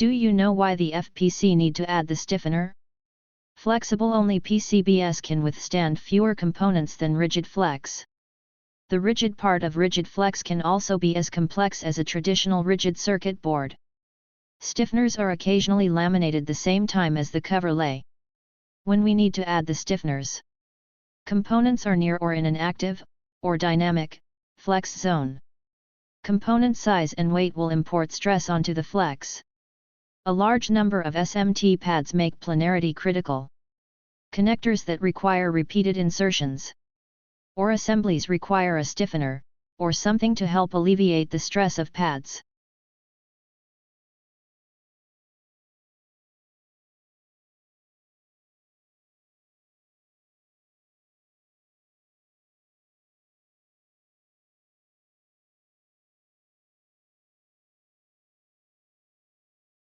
Do you know why the FPC need to add the stiffener? Flexible only PCBs can withstand fewer components than rigid flex. The rigid part of rigid flex can also be as complex as a traditional rigid circuit board. Stiffeners are occasionally laminated the same time as the cover lay. When we need to add the stiffeners, components are near or in an active, or dynamic, flex zone. Component size and weight will import stress onto the flex. A large number of SMT pads make planarity critical. Connectors that require repeated insertions or assemblies require a stiffener, or something to help alleviate the stress of pads.